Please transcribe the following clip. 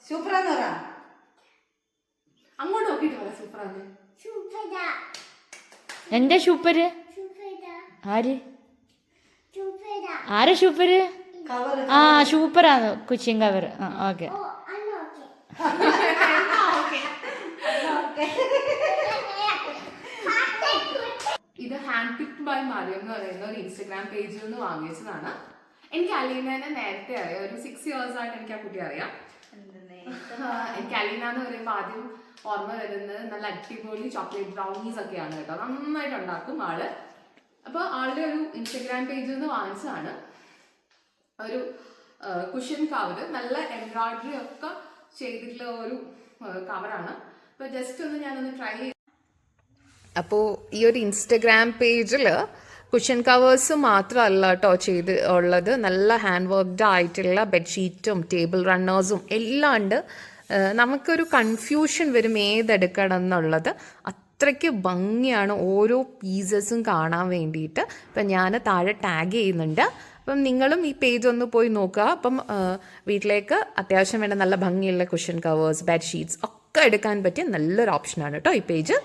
സൂപ്പറാന്ന് പറ. അങ്ങോട്ട് നോക്കിട്ട് പറ സൂപ്പറാന്ന്. എന്റെ സൂപ്പര് ആര്? ആരാ സൂപ്പര്? ആ സൂപ്പറാണ് കുഷ്യൻ കവർ. ഓക്കെ. ഇത് ഹാൻഡ് പിക്ഡ് ബൈ മറിയം എന്ന് പറയുന്ന ഒരു ഇൻസ്റ്റഗ്രാം പേജിൽ നിന്ന് വാങ്ങിച്ചതാണ്. എനിക്ക് അലീനനെ നേരത്തെ അറിയാം, ഒരു 6 years ആയിട്ട് എനിക്ക് ആ കുട്ടി അറിയാം. എനിക്ക് അലീന എന്ന് പറയുമ്പോൾ ആദ്യം ഓർമ്മ വരുന്നത് നല്ല അടിപൊളി ചോക്ലേറ്റ് ബ്രൗണീസ് ഒക്കെയാണ് കേട്ടോ, നന്നായിട്ട് ഉണ്ടാക്കും ആള്. അപ്പോൾ ആളുടെ ഒരു ഇൻസ്റ്റഗ്രാം പേജിൽ നിന്ന് വാങ്ങിച്ചതാണ് ഒരു കുഷ്യൻ കവർ. നല്ല എംബ്രോയിഡറി ഒക്കെ ചെയ്തിട്ടുള്ള ഒരു കവറാണ്. അപ്പോൾ ജസ്റ്റ് ഒന്ന് ഞാനൊന്ന് ട്രൈ ചെയ്ത്. അപ്പോൾ ഈ ഒരു ഇൻസ്റ്റഗ്രാം പേജിൽ കുഷ്യൻ കവേഴ്സ് മാത്രമല്ല കേട്ടോ ചെയ്ത് ഉള്ളത്, നല്ല ഹാൻഡ് വർക്ക്ഡ് ആയിട്ടുള്ള ബെഡ്ഷീറ്റും ടേബിൾ റണ്ണേഴ്സും എല്ലാം ഉണ്ട്. നമുക്കൊരു കൺഫ്യൂഷൻ വരും ഏതെടുക്കണം എന്നുള്ളത്. അത്രയ്ക്ക് ഭംഗിയാണ് ഓരോ പീസസും കാണാൻ വേണ്ടിയിട്ട്. അപ്പം ഞാൻ താഴെ ടാഗ് ചെയ്യുന്നുണ്ട്. അപ്പം നിങ്ങളും ഈ പേജ് ഒന്ന് പോയി നോക്കുക. അപ്പം വീട്ടിലേക്ക് അത്യാവശ്യം വേണ്ട നല്ല ഭംഗിയുള്ള കുഷ്യൻ കവേഴ്സ്, ബെഡ്ഷീറ്റ്സ് ഒക്കെ എടുക്കാൻ പറ്റിയ നല്ലൊരു ഓപ്ഷനാണ് കേട്ടോ ഈ പേജ്.